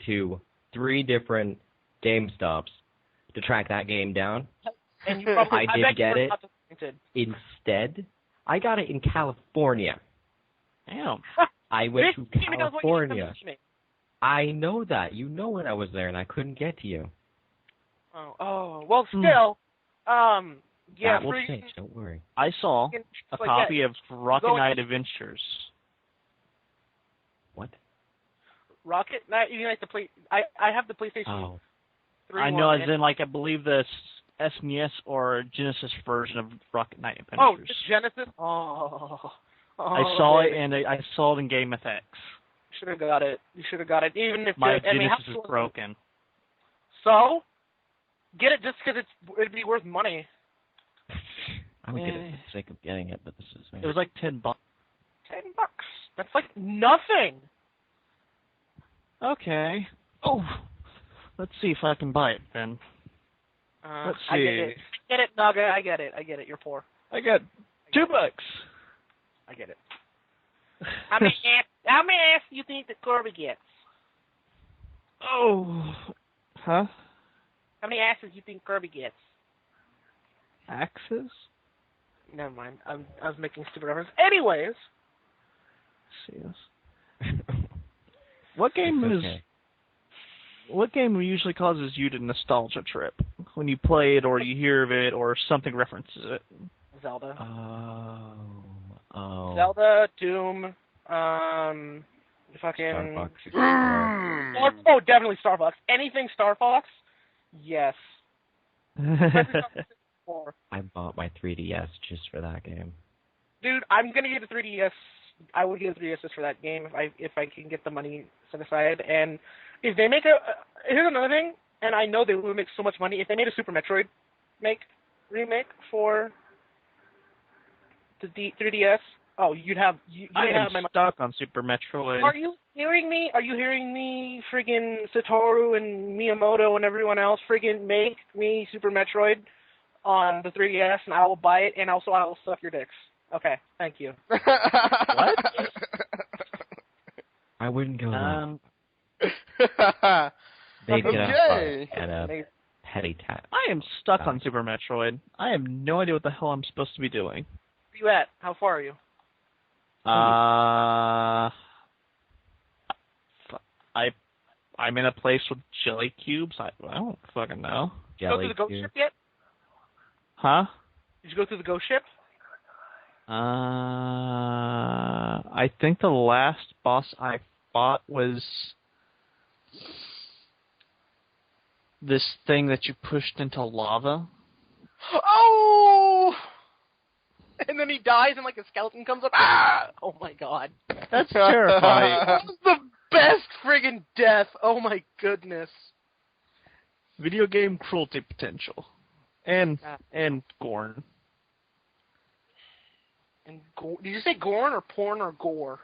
to 3 different GameStops to track that game down. And you probably, I bet did get you were it. not disappointed. Instead, I got it in California. Damn. I went to This game knows what you California. need to me. I know that. You know when I was there and I couldn't get to you. Well, still, yeah, That will free- change. Don't worry. I saw a like copy that. of Rocket Go Knight Adventures. What? Rocket Knight. You like the play? I have the PlayStation Oh. 3. I know, one, as in, like, I believe the SNES or Genesis version of Rocket Knight Oh, Adventures. the Genesis. Oh, I saw it, baby. and I saw it in Game FX. Should have got it. You should have got it, even if My I mean, Genesis how- is broken. So, get it just because it'd be worth money. I would get it for the sake of getting it, but this is... It was like $10. $10. That's like nothing. Okay. Oh, let's see if I can buy it then. Let's I get see. it. Get it, Naga. I get it. You're poor. I got $2. I get it. How many ass do you think that Kirby gets? Oh, huh? How many asses do you think Kirby gets? Axes? Never mind. I was making stupid reference. Anyways. Let's see this. What game It's is? okay. What game usually causes you to nostalgia trip when you play it, or you hear of it, or something references it? Zelda. Oh. Zelda, Doom, fucking... Star Fox. Oh, definitely Star Fox. Anything Star Fox? Yes. I bought my 3DS just for that game. Dude, I'm gonna get a 3DS. I would get a 3DS just for that game if I can get the money set aside. And if they make here's another thing, and I know they would make so much money if they made a Super Metroid remake for the 3DS. Oh, you'd have I have am my money. stuck on Super Metroid. Are you hearing me? Are you hearing me? Friggin' Satoru and Miyamoto and everyone else friggin' make me Super Metroid on the 3DS, and I will buy it, and also I will suck your dicks. Okay, thank you. What? I wouldn't go there. They'd get Okay. a and a petty tat. I am stuck on Super Metroid. I have no idea what the hell I'm supposed to be doing. Where you at? How far are you? I'm in a place with jelly cubes. I don't fucking know. Did you go through the ghost ship yet? Huh? Did you go through the ghost ship? I think the last boss I fought was this thing that you pushed into lava. Oh! And then he dies, and like a skeleton comes up. Ah! Oh my god. That's terrifying. That was the best friggin' death. Oh my goodness. Video game cruelty potential. And Gorn. And did you say Gorn or porn or gore?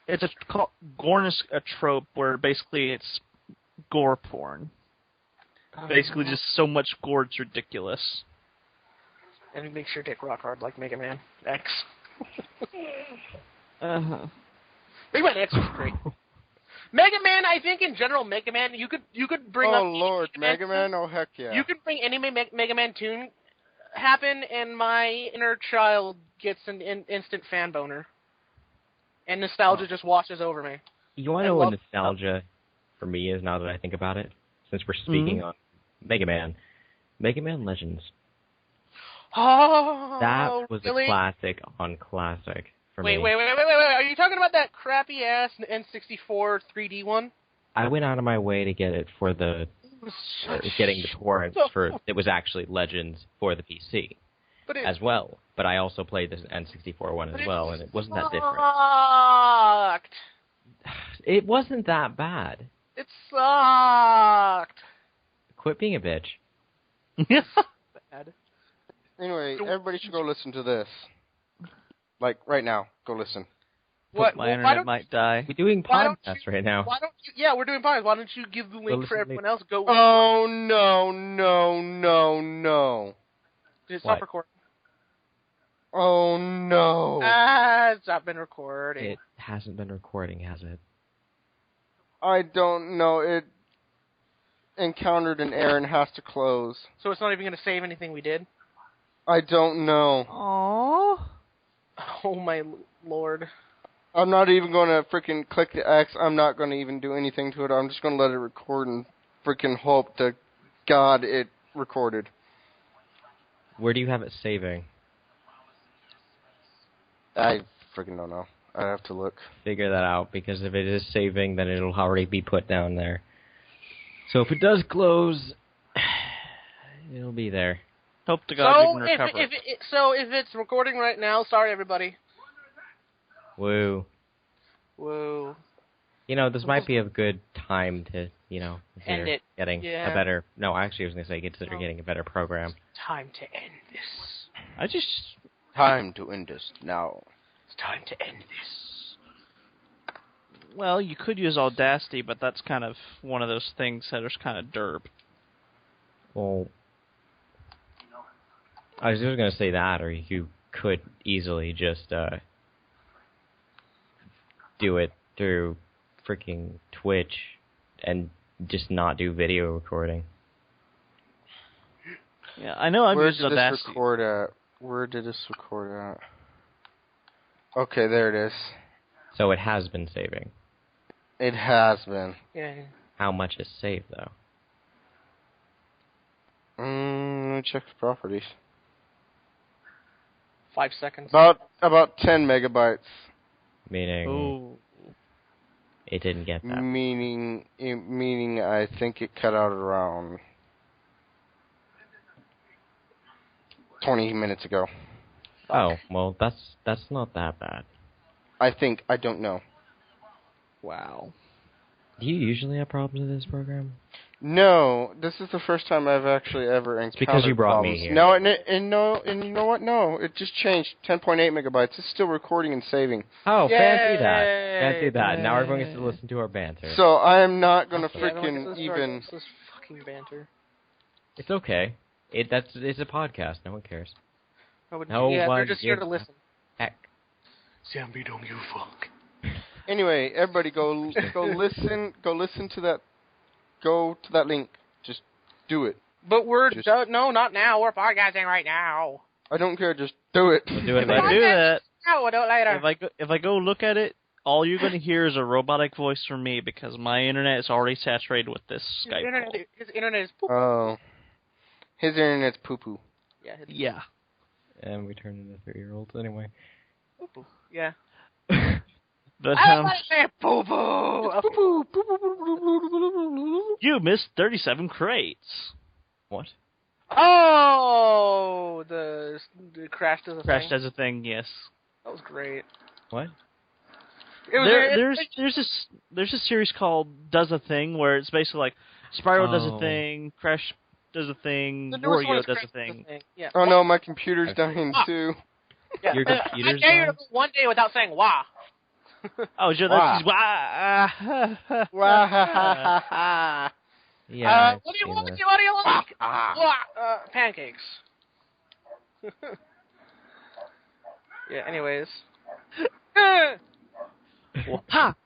It's Gorn is a trope where basically it's gore porn. Basically just so much gore it's ridiculous. And it makes your dick rock hard like Mega Man X. Uh-huh. Mega Man X was great. Mega Man, I think in general, Mega Man, you could bring up... Oh, Lord, Mega Man? Oh, heck yeah. You could bring any Mega Man tune happen, and my inner child gets an instant fan boner. And nostalgia just washes over me. You want to know what nostalgia for me is now that I think about it? Since we're speaking on Mega Man Legends. Oh, That was really? a classic on classic for me. Wait. Are you talking about that crappy-ass N64 3D one? I went out of my way to get it for the... getting the torrents for... It was actually Legends for the PC as well. But I also played this N64 one as well, and it wasn't that different. Sucked. It wasn't that bad. It sucked. Quit being a bitch. Bad. Anyway, everybody should go listen to this. Like, right now. Go listen. What? My internet might die. We're doing Why don't podcasts you- right now. Why don't you? Yeah, we're doing podcasts. Why don't you give the link for listen, everyone else? Go. Oh, no. Did it What? stop recording? Oh, no. It's not been recording. It hasn't been recording, has it? I don't know. It encountered an error and has to close. So it's not even going to save anything we did? I don't know. Aww. Oh, my lord. I'm not even going to freaking click the X. I'm not going to even do anything to it. I'm just going to let it record and freaking hope to God it recorded. Where do you have it saving? I freaking don't know. I have to look. Figure that out, because if it is saving, then it'll already be put down there. So if it does close, it'll be there. Hope to God we So can recover. if it's recording right now, sorry everybody. Woo. Whoa. You know, this might be a good time to, you know, End consider it. getting Yeah. a better... No, actually, I was going to say consider getting a better program. Time to end this. I just... Time to end this now. It's time to end this. Well, you could use Audacity, but that's kind of one of those things that is kind of derp. Well, I was just going to say that, or you could easily just do it through freaking Twitch and just not do video recording. Yeah, I know I've Where used did this Audacity. record at? Where did this record at? Okay, there it is. So it has been saving. It has been. Yeah. How much is saved, though? Let me check the properties. 5 seconds. About 10 megabytes. Meaning Ooh. it didn't get that. Meaning I think it cut out around 20 minutes ago. Oh, well, that's not that bad. I think. I don't know. Wow. Do you usually have problems with this program? No, this is the first time I've actually ever encountered because you brought me problems. here. No, and you know what? No, it just changed. 10.8 megabytes. It's still recording and saving. Oh, Yay! fancy that. Fancy that. Now everyone gets to listen to our banter. So I am not gonna Yeah, everyone freaking gets to even. start this fucking banter. It's okay. It's a podcast. No one cares. Yeah, they're just here to listen. Heck. Zombie, don't you fuck. Anyway, everybody go listen. Go listen to that. Go to that link. Just do it. But we're Just- no, not now. We're podcasting right now. I don't care. Just do it. We'll do it If I later. do that, No, we'll do it later. if I go look at it, all you're going to hear is a robotic voice from me because my internet is already saturated with this Skype call. His internet is poop. Oh, his internet's poo poo. Yeah, his Yeah. And we turned into 3-year-olds anyway. poo-poo. Yeah. But I want to say poo-poo. you missed 37 crates. What? Oh, the crashed as a Crashed thing. as a thing, yes. That was great. What? It was There's a series called Does a Thing where it's basically like Spyro does a Oh. thing, Crash does a thing, the newest one Wario is does a crashed as thing. Yeah. Oh no, my computer's dying too. Yeah. Your I computer's dare you to dying? go one day without saying wah. Oh, Joe, Wow. that's wah. Wow. Yeah. I've What do you seen want? this. What do you like? Pancakes. Yeah. Anyways. Ha!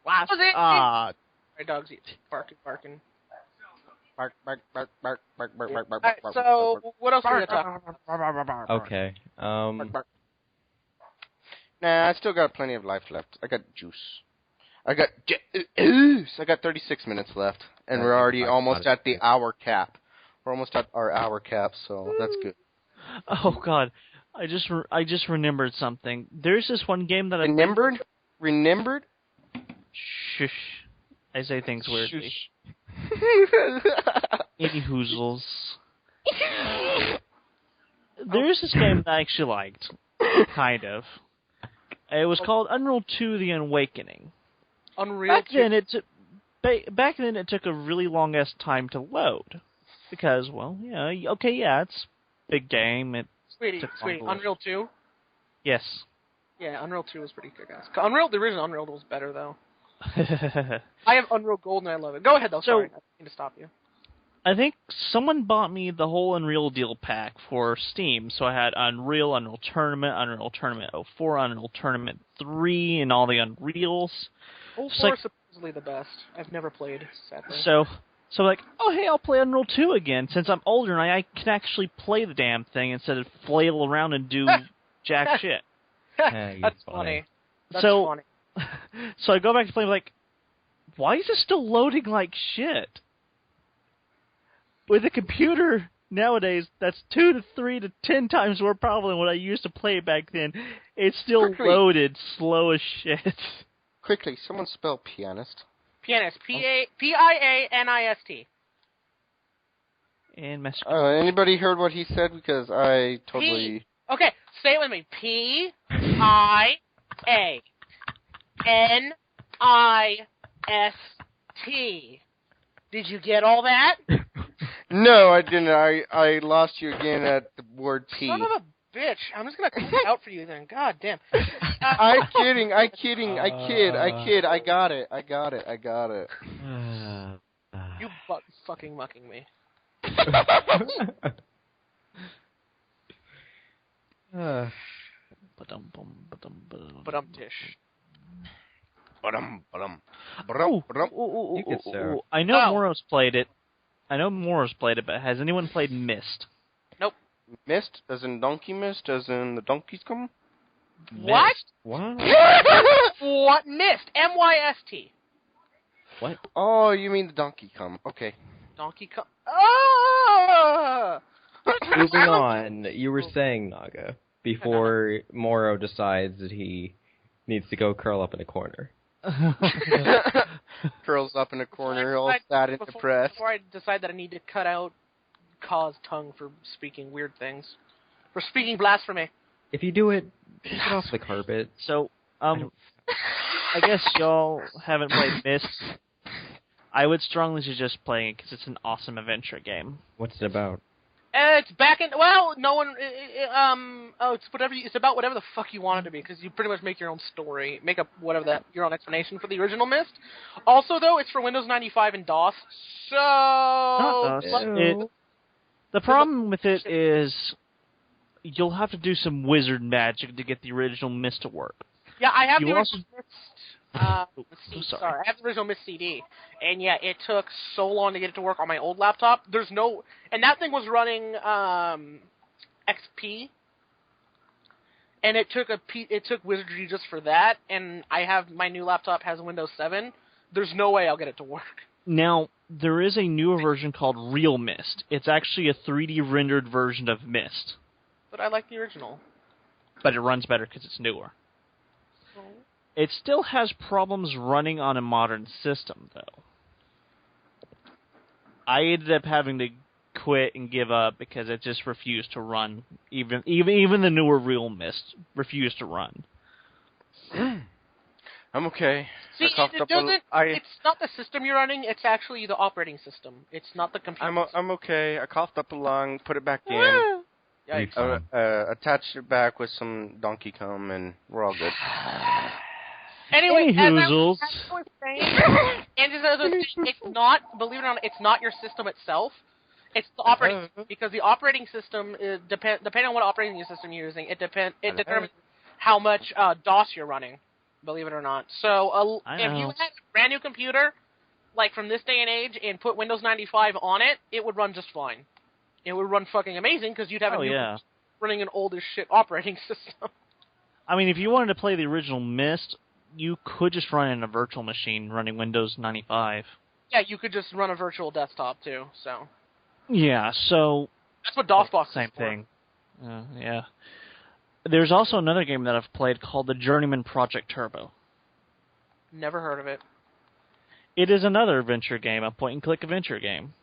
Was it? Ah, My dog's barking. Bark, bark, bark, bark, bark, bark, bark, bark, Alright, bark, so bark, what else are we gonna talk about? Okay. bark, bark. Nah, I still got plenty of life left. I got juice. I got 36 minutes left, and we're already almost at the hour cap. We're almost at our hour cap, so that's good. oh God! I just remembered something. There's this one game that I Remembered? Remembered? Shush. I say things weirdly. Any hoozles. There's this game that I actually liked, kind of. It was called Unreal 2: The Awakening. Unreal. Back then, it took a really long ass time to load because, well, yeah, okay, yeah, it's a big game. It Sweetie, took sweetie, long to load. Unreal 2. Yes. Yeah, Unreal 2 was pretty kick-ass. The original Unreal was better, though. I have Unreal Gold, and I love it. Go ahead, though. Sorry, I didn't mean to stop you. I think someone bought me the whole Unreal Deal pack for Steam, so I had Unreal Tournament 04, Unreal Tournament 3, and all the Unreals. 04 is supposedly the best. I've never played, sadly. So like, oh hey, I'll play Unreal 2 again, since I'm older and I can actually play the damn thing instead of flail around and do jack shit. That's funny. That's so, funny. So I go back to play, like, why is it still loading like shit? With a computer nowadays, that's 2 to 3 to 10 times more powerful than what I used to play back then. It's still loaded slow as shit. Quickly, someone spell pianist. Pianist. Pianist. And anybody heard what he said? Because I totally... Okay, say it with me. Pianist. Did you get all that? No, I didn't. I lost you again at the word P. Son of a bitch. I'm just going to cut out for you then. God damn. I'm kidding. I kid. I got it. You fucking mucking me. Ba-dum-tish. You could start. I know Moro's played it. But has anyone played Myst? Nope. Myst? As in donkey mist? As in the donkeys come? What? What? What? Myst. M-Y-S-T. What? Oh, you mean the donkey come. Okay. Donkey come. Oh! Moving on. You were saying, Naga, before Moro decides that he needs to go curl up in a corner. Curls up in a corner, all sad and depressed. Before I decide that I need to cut out Ka's tongue for speaking weird things. For speaking blasphemy. If you do it, get off the carpet. So, I guess y'all haven't played Myst. I would strongly suggest playing it because it's an awesome adventure game. What's it about? It's back in. Well, no one. It's whatever. It's about whatever the fuck you want it to be, because you pretty much make your own story, make up your own explanation for the original Myst. Also, though, it's for Windows 95 and DOS. So Not DOS. The problem with it is you'll have to do some wizard magic to get the original Myst to work. Yeah, I have the original Myst. Sorry. I have the original Myst CD, and yeah, it took so long to get it to work on my old laptop. And that thing was running XP, and it took Wizardry just for that. And my new laptop has Windows 7. There's no way I'll get it to work. Now there is a newer version called Real Myst. It's actually a 3D rendered version of Myst. But I like the original. But it runs better because it's newer. It still has problems running on a modern system, though. I ended up having to quit and give up because it just refused to run. Even the newer Real Myst refused to run. I'm okay. See, it's not the system you're running, it's actually the operating system. It's not the computer. I'm okay. I coughed up a lung, put it back in. Attached it back with some donkey cum, and we're all good. Anyway, as I was saying, it's not, believe it or not, it's not your system itself. It's the operating system, because the operating system, depending on what operating system you're using, it determines how much DOS you're running, believe it or not. So if you had a brand new computer, like from this day and age, and put Windows 95 on it, it would run just fine. It would run fucking amazing, because you'd have running an old as shit operating system. I mean, if you wanted to play the original Myst, you could just run it in a virtual machine running Windows 95. Yeah, you could just run a virtual desktop, too, so... Yeah, so... That's what DOSBox is Same for. thing. Yeah. There's also another game that I've played called the Journeyman Project Turbo. Never heard of it. It is another adventure game, a point-and-click adventure game.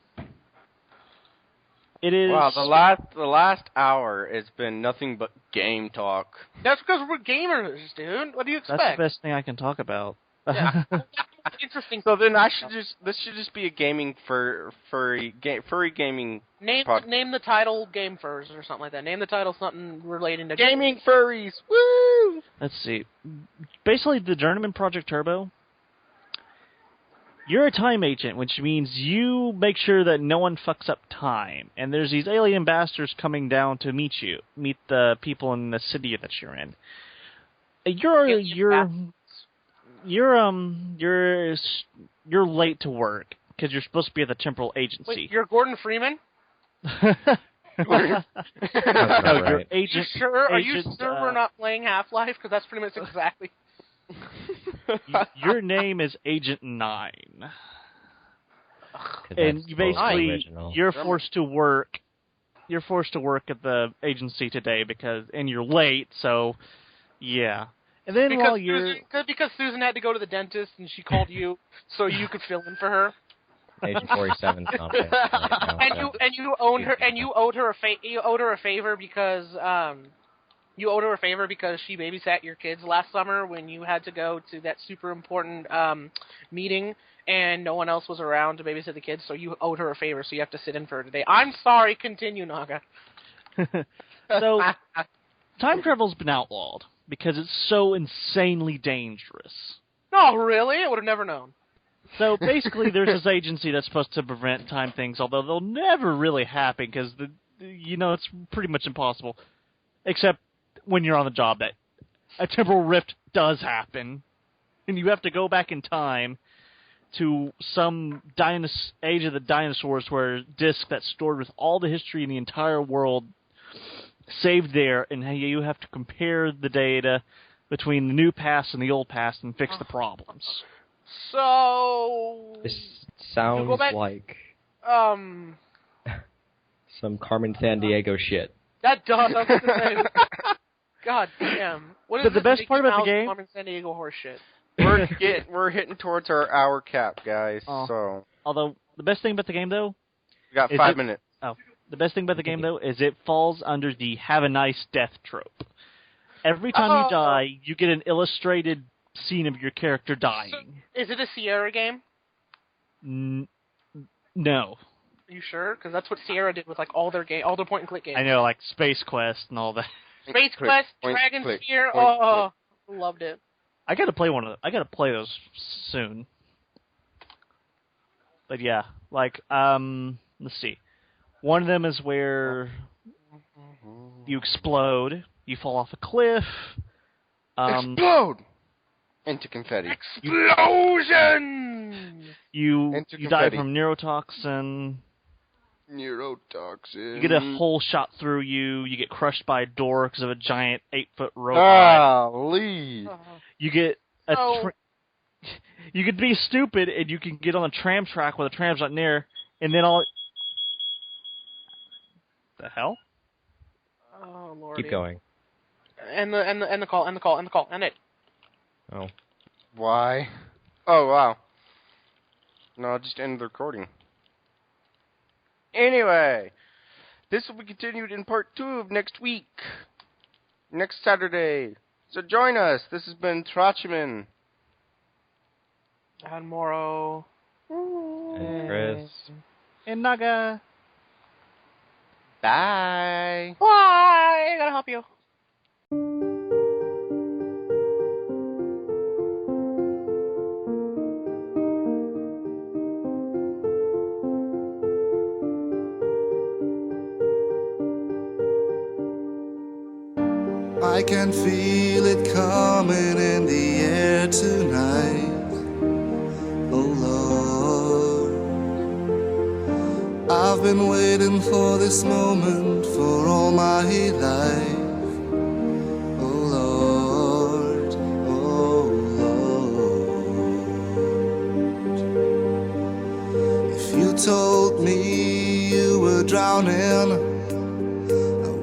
It is... Wow, the last hour has been nothing but game talk. That's because we're gamers, dude. What do you expect? That's the best thing I can talk about. Yeah. Interesting. So then this should just be a gaming furry gaming Name the title Game Furs or something like that. Name the title something relating to gaming furries. Woo! Let's see. Basically, the Journeyman Project Turbo. You're a time agent, which means you make sure that no one fucks up time. And there's these alien bastards coming down to meet the people in the city that you're in. You're late to work because you're supposed to be at the temporal agency. Wait, you're Gordon Freeman? No, you're agent. Are you sure we're not playing Half-Life? Because that's pretty much exactly. Your name is Agent 9, and you're forced to work. You're forced to work at the agency today and you're late. So, yeah. And then because Susan had to go to the dentist and she called you so you could fill in for her. Agent 47's not there right now, and you owed her a favor because she babysat your kids last summer when you had to go to that super important meeting and no one else was around to babysit the kids, so you owed her a favor, so you have to sit in for her today. I'm sorry, continue, Naga. So, time travel's been outlawed because it's so insanely dangerous. No, really? I would have never known. So basically, there's this agency that's supposed to prevent time things, although they'll never really happen because it's pretty much impossible, except when you're on the job that a temporal rift does happen, and you have to go back in time to some age of the dinosaurs where disk that's stored with all the history in the entire world saved there, and you have to compare the data between the new past and the old past and fix the problems. So... This sounds like... some Carmen Sandiego shit. That does. I was going to say... God damn. What is the best part about the game? Carmen Sandiego horse shit? We're hitting towards our hour cap, guys. So. Although, the best thing about the game, though... We got 5 minutes. Oh. The best thing about the game, though, is it falls under the have a nice death trope. Every time you die, you get an illustrated scene of your character dying. So, is it a Sierra game? No. Are you sure? Because that's what Sierra did with all their point-and-click games. I know, like Space Quest and all that. Space Quest, Dragon Sphere, loved it. I gotta play I gotta play those soon. But yeah, like, let's see. One of them is where you explode, you fall off a cliff. Explode! Into confetti. Explosion! You die from neurotoxin. You get a hole shot through you. You get crushed by a door because of a giant 8-foot robot. Golly. You get you could be stupid and you can get on a tram track where the tram's not near, and then the hell? Oh Lordy. Keep going. End the call. End it. Oh. Why? Oh wow. No, I'll just end the recording. Anyway, this will be continued in part 2 of next week. Next Saturday. So join us. This has been Traumnehmen. And Moro. And Krys. And Naga. Bye. Bye. I gotta help you. I can feel it coming in the air tonight. Oh Lord, I've been waiting for this moment for all my life. Oh Lord, oh Lord. If you told me you were drowning, I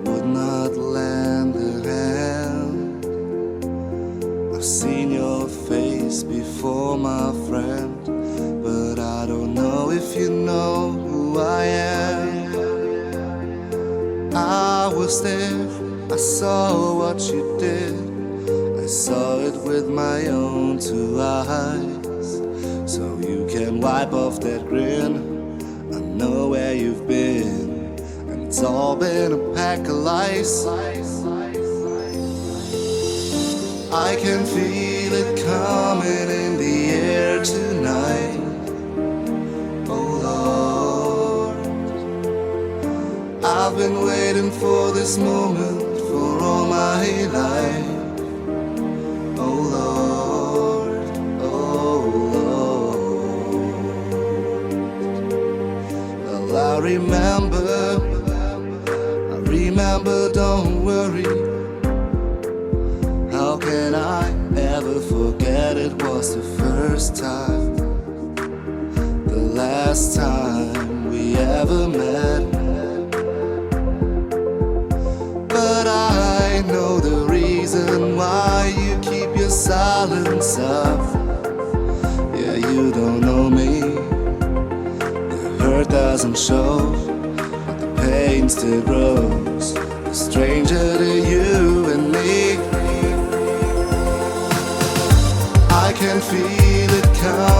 would not lend a hand. I've seen your face before, my friend, but I don't know if you know who I am. I was there, I saw what you did. I saw it with my own 2 eyes. so you can wipe off that grin. I know where you've been, and it's all been a pack of lies. I can feel it coming in the air tonight. Oh Lord, I've been waiting for this moment for all my life. Oh Lord, oh Lord. Well, I remember, don't worry. How can I ever forget it was the first time, the last time we ever met? But I know the reason why you keep your silence up. Yeah, you don't know me. The hurt doesn't show, but the pain still grows. A stranger to you and me. I can feel it coming.